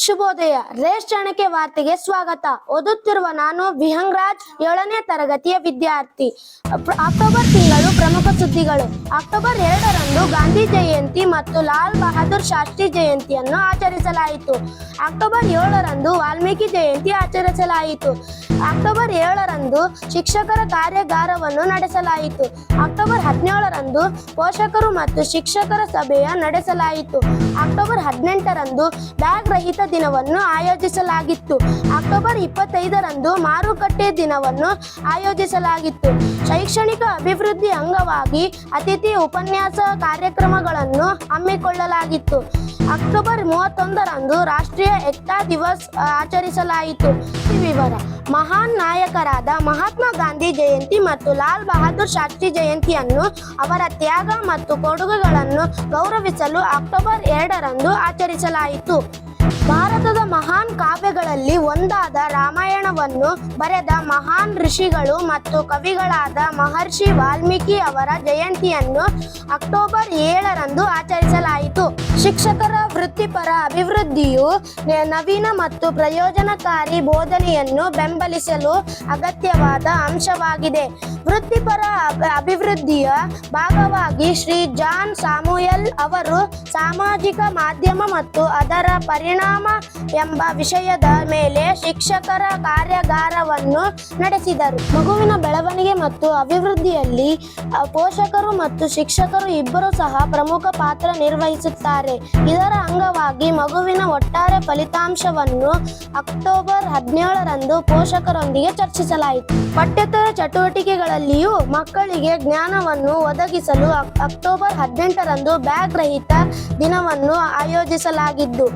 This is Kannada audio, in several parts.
ಶುಭೋದಯ. ರೇಸ್ ಚಾಣಕ್ಯ ವಾರ್ತೆಗೆ ಸ್ವಾಗತ. ಓದುತ್ತಿರುವ ನಾನು ವಿಹಂಗರಾಜ್, 7ನೇ ತರಗತಿಯ ವಿದ್ಯಾರ್ಥಿ. ಅಕ್ಟೋಬರ್ ತಿಂಗಳು ಪ್ರಮುಖ ಸುದ್ದಿಗಳು. ಅಕ್ಟೋಬರ್ 2ರಂದು ಗಾಂಧಿ ಜಯಂತಿ ಮತ್ತು ಲಾಲ್ ಬಹದ್ದೂರ್ ಶಾಸ್ತ್ರಿ ಜಯಂತಿಯನ್ನು ಆಚರಿಸಲಾಯಿತು. ಅಕ್ಟೋಬರ್ 7ರಂದು ವಾಲ್ಮೀಕಿ ಜಯಂತಿ ಆಚರಿಸಲಾಯಿತು. ಅಕ್ಟೋಬರ್ 7ರಂದು ಶಿಕ್ಷಕರ ಕಾರ್ಯಾಗಾರವನ್ನು ನಡೆಸಲಾಯಿತು. ಅಕ್ಟೋಬರ್ 17ರಂದು ಪೋಷಕರು ಮತ್ತು ಶಿಕ್ಷಕರ ಸಭೆಯ ನಡೆಸಲಾಯಿತು. ಅಕ್ಟೋಬರ್ 18ರಂದು ಬ್ಯಾಗ್ ರಹಿತ ದಿನವನ್ನು ಆಯೋಜಿಸಲಾಗಿತ್ತು. ಅಕ್ಟೋಬರ್ 25ರಂದು ಮಾರುಕಟ್ಟೆ ದಿನವನ್ನು ಆಯೋಜಿಸಲಾಗಿತ್ತು. ಶೈಕ್ಷಣಿಕ ಅಭಿವೃದ್ಧಿ ಅಂಗವಾಗಿ ಅತಿಥಿ ಉಪನ್ಯಾಸ ಕಾರ್ಯಕ್ರಮಗಳನ್ನು ಹಮ್ಮಿಕೊಳ್ಳಲಾಗಿತ್ತು. ಅಕ್ಟೋಬರ್ 31ರಂದು ರಾಷ್ಟ್ರೀಯ ಏಕತಾ ದಿವಸ್ ಆಚರಿಸಲಾಯಿತು. ವಿವರ: ಮಹಾನ್ ನಾಯಕರಾದ ಮಹಾತ್ಮ ಗಾಂಧಿ ಜಯಂತಿ ಮತ್ತು ಲಾಲ್ ಬಹದ್ದೂರ್ ಶಾಸ್ತ್ರಿ ಜಯಂತಿಯನ್ನು ಅವರ ತ್ಯಾಗ ಮತ್ತು ಕೊಡುಗೆಗಳನ್ನು ಗೌರವಿಸಲು ಅಕ್ಟೋಬರ್ 2ರಂದು ಆಚರಿಸಲಾಯಿತು. ಭಾರತದ ಮಹಾನ್ ಕಾವ್ಯಗಳಲ್ಲಿ ಒಂದಾದ ರಾಮಾಯಣವನ್ನು ಬರೆದ ಮಹಾನ್ ಋಷಿಗಳು ಮತ್ತು ಕವಿಗಳಾದ ಮಹರ್ಷಿ ವಾಲ್ಮೀಕಿ ಅವರ ಜಯಂತಿಯನ್ನು ಅಕ್ಟೋಬರ್ 7ರಂದು ಆಚರಿಸಲಾಯಿತು. ಶಿಕ್ಷಕರ ವೃತ್ತಿಪರ ಅಭಿವೃದ್ಧಿಯು ನವೀನ ಮತ್ತು ಪ್ರಯೋಜನಕಾರಿ ಬೋಧನೆಯನ್ನು ಬೆಂಬಲಿಸಲು ಅಗತ್ಯವಾದ ಅಂಶವಾಗಿದೆ. ವೃತ್ತಿಪರ ಅಭಿವೃದ್ಧಿಯ ಭಾಗವಾಗಿ ಶ್ರೀ ಜಾನ್ ಸಾಮುಯಲ್ ಅವರು ಸಾಮಾಜಿಕ ಮಾಧ್ಯಮ ಮತ್ತು ಅದರ ಪರಿಣಾಮ ಎಂಬ ವಿಷಯದ ಮೇಲೆ ಶಿಕ್ಷಕರ ಕಾರ್ಯಾಗಾರವನ್ನು ನಡೆಸಿದರು. ಮಗುವಿನ ಬೆಳವಣಿಗೆ ಮತ್ತು ಅಭಿವೃದ್ಧಿಯಲ್ಲಿ ಪೋಷಕರು ಮತ್ತು ಶಿಕ್ಷಕರು ಇಬ್ಬರೂ ಸಹ ಪ್ರಮುಖ ಪಾತ್ರ ನಿರ್ವಹಿಸುತ್ತಾರೆ. ಇದರ ಅಂಗವಾಗಿ ಮಗುವಿನ ಒಟ್ಟಾರೆ ಫಲಿತಾಂಶವನ್ನು ಅಕ್ಟೋಬರ್ 17ರಂದು ಪೋಷಕರೊಂದಿಗೆ ಚರ್ಚಿಸಲಾಯಿತು. ಪಠ್ಯೇತರ ಚಟುವಟಿಕೆಗಳಲ್ಲಿಯೂ ಮಕ್ಕಳಿಗೆ ಜ್ಞಾನವನ್ನು ಒದಗಿಸಲು ಅಕ್ಟೋಬರ್ 18ರಂದು ಬ್ಯಾಗ್ ರಹಿತ ದಿನವನ್ನು ಆಯೋಜಿಸಲಾಗಿದ್ದು,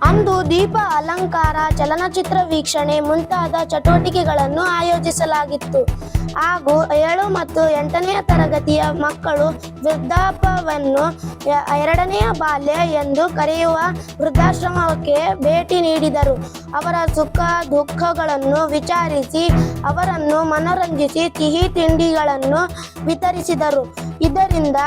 ಅಂದು ದೀಪ ಅಲಂಕಾರ, ಚಲನಚಿತ್ರ ವೀಕ್ಷಣೆ ಮುಂತಾದ ಚಟುವಟಿಕೆಗಳನ್ನು ಆಯೋಜಿಸಲಾಗಿತ್ತು. ಹಾಗೂ 7 ಮತ್ತು 8ನೇ ತರಗತಿಯ ಮಕ್ಕಳು ವೃದ್ಧಾಪ್ಯವನ್ನು 2ನೇ ಬಾಲ್ಯ ಎಂದು ಕರೆಯುವ ವೃದ್ಧಾಶ್ರಮಕ್ಕೆ ಭೇಟಿ ನೀಡಿದರು. ಅವರ ಸುಖ ದುಃಖಗಳನ್ನು ವಿಚಾರಿಸಿ ಅವರನ್ನು ಮನರಂಜಿಸಿ ಸಿಹಿ ತಿಂಡಿಗಳನ್ನು ವಿತರಿಸಿದರು. ಇದರಿಂದ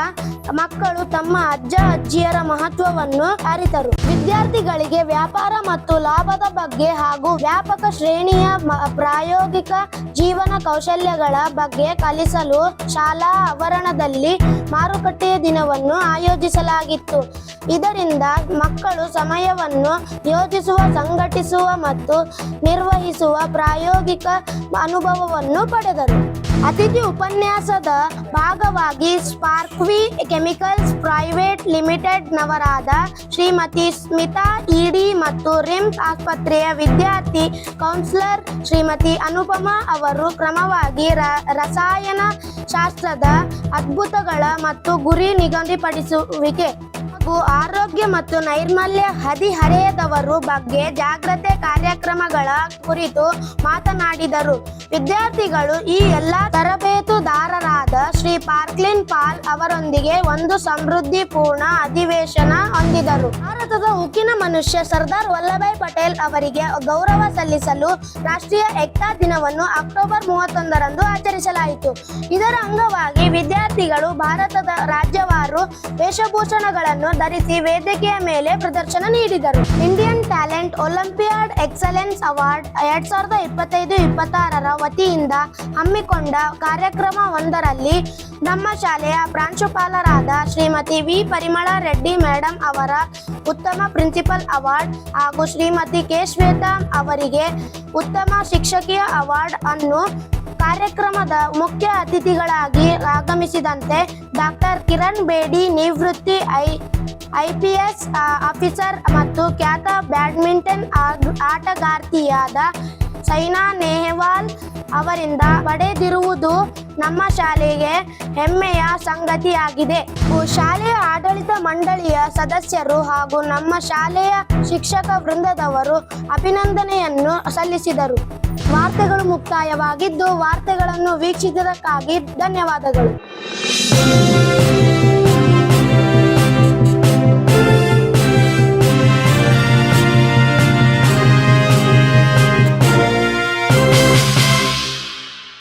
ಮಕ್ಕಳು ತಮ್ಮ ಅಜ್ಜ ಅಜ್ಜಿಯರ ಮಹತ್ವವನ್ನು ಅರಿತರು. ವಿದ್ಯಾರ್ಥಿಗಳಿಗೆ ವ್ಯಾಪಾರ ಮತ್ತು ಲಾಭದ ಬಗ್ಗೆ ಹಾಗೂ ವ್ಯಾಪಕ ಶ್ರೇಣಿಯ ಪ್ರಾಯೋಗಿಕ ಜೀವನ ಕೌಶಲ್ಯಗಳ ಬಗ್ಗೆ ಕಲಿಸಲು ಶಾಲಾ ಆವರಣದಲ್ಲಿ ಮಾರುಕಟ್ಟೆಯ ದಿನವನ್ನು ಆಯೋಜಿಸಲಾಗಿತ್ತು. ಇದರಿಂದ ಮಕ್ಕಳು ಸಮಯವನ್ನು ಯೋಜಿಸುವ, ಸಂಘಟಿಸುವ ಮತ್ತು ನಿರ್ವಹಿಸುವ ಪ್ರಾಯೋಗಿಕ ಅನುಭವವನ್ನು ಪಡೆದರು. ಅತಿಥಿ ಉಪನ್ಯಾಸದ ಭಾಗವಾಗಿ ಸ್ಪಾರ್ಕ್ವಿ ಕೆಮಿಕಲ್ಸ್ ಪ್ರೈವೇಟ್ ಲಿಮಿಟೆಡ್ ನವರಾದ ಶ್ರೀಮತಿ ಸ್ಮಿತಾ ಇಡಿ ಮತ್ತು ರಿಮ್ಸ್ ಆಸ್ಪತ್ರೆಯ ವಿದ್ಯಾರ್ಥಿ ಕೌನ್ಸಿಲರ್ ಶ್ರೀಮತಿ ಅನುಪಮಾ ಅವರು ಕ್ರಮವಾಗಿ ರಸಾಯನ ಶಾಸ್ತ್ರದ ಅದ್ಭುತಗಳ ಮತ್ತು ಗುರಿ ನಿಗದಿಪಡಿಸುವಿಕೆ ಹಾಗೂ ಆರೋಗ್ಯ ಮತ್ತು ನೈರ್ಮಲ್ಯ ಹದಿಹರೆಯದವರು ಬಗ್ಗೆ ಜಾಗೃತಿ ಕಾರ್ಯಕ್ರಮಗಳ ಕುರಿತು ಮಾತನಾಡಿದರು. ವಿದ್ಯಾರ್ಥಿಗಳು ಈ ಎಲ್ಲ ತರಬೇತುದಾರರಾದ ಶ್ರೀ ಪಾರ್ಕ್ಲಿನ್ ಪಾಲ್ ಅವರೊಂದಿಗೆ ಒಂದು ಸಮೃದ್ಧಿಪೂರ್ಣ ಅಧಿವೇಶನ ಹೊಂದಿದರು. ಭಾರತದ ಉಕ್ಕಿನ ಮನುಷ್ಯ ಸರ್ದಾರ್ ವಲ್ಲಭಾಯ್ ಪಟೇಲ್ ಅವರಿಗೆ ಗೌರವ ಸಲ್ಲಿಸಲು ರಾಷ್ಟ್ರೀಯ ಏಕತಾ ದಿನವನ್ನು ಅಕ್ಟೋಬರ್ 31ರಂದು ಆಚರಿಸಲಾಯಿತು. ಇದರ ಅಂಗವಾಗಿ ವಿದ್ಯಾರ್ಥಿಗಳು ಭಾರತದ ರಾಜ್ಯವಾರು ವೇಷಭೂಷಣಗಳನ್ನು ಧರಿಸಿ ವೇದಿಕೆಯ ಮೇಲೆ ಪ್ರದರ್ಶನ ನೀಡಿದರು. Indian talent olympiad excellence award 2025-26ರ ವತಿಯಿಂದ ಹಮ್ಮಿಕೊಂಡ ಕಾರ್ಯಕ್ರಮವೊಂದರಲ್ಲಿ ನಮ್ಮ ಶಾಲೆಯ ಪ್ರಾಂಶುಪಾಲರಾದ ಶ್ರೀಮತಿ ವಿ ಪರಿಮಳ ರೆಡ್ಡಿ ಮೇಡಮ್ ಅವರ ಉತ್ತಮ ಪ್ರಿನ್ಸಿಪಲ್ ಅವಾರ್ಡ್ ಹಾಗೂ ಶ್ರೀಮತಿ ಕೆ ಶ್ವೇತಾ ಅವರಿಗೆ ಉತ್ತಮ ಶಿಕ್ಷಕಿಯ ಅವಾರ್ಡ್ ಅನ್ನು ಕಾರ್ಯಕ್ರಮದ ಮುಖ್ಯ ಅತಿಥಿಗಳಾಗಿ ಆಗಮಿಸಿದಂತೆ ಡಾಕ್ಟರ್ ಕಿರಣ್ ಬೇಡಿ, ನಿವೃತ್ತಿ IPS ಆಫೀಸರ್ ಮತ್ತು ಖ್ಯಾತ ಬ್ಯಾಡ್ಮಿಂಟನ್ ಆಟಗಾರ್ತಿಯಾದ ಸೈನಾ ನೆಹ್ವಾಲ್ ಅವರಿಂದ ಪಡೆದಿರುವುದು ನಮ್ಮ ಶಾಲೆಗೆ ಹೆಮ್ಮೆಯ ಸಂಗತಿಯಾಗಿದೆ. ಶಾಲೆಯ ಆಡಳಿತ ಮಂಡಳಿಯ ಸದಸ್ಯರು ಹಾಗೂ ನಮ್ಮ ಶಾಲೆಯ ಶಿಕ್ಷಕ ವೃಂದದವರು ಅಭಿನಂದನೆಯನ್ನು ಸಲ್ಲಿಸಿದರು. ವಾರ್ತೆಗಳು ಮುಕ್ತಾಯವಾಗಿದ್ದು, ವಾರ್ತೆಗಳನ್ನು ವೀಕ್ಷಿಸಿದ್ದಕ್ಕಾಗಿ ಧನ್ಯವಾದಗಳು.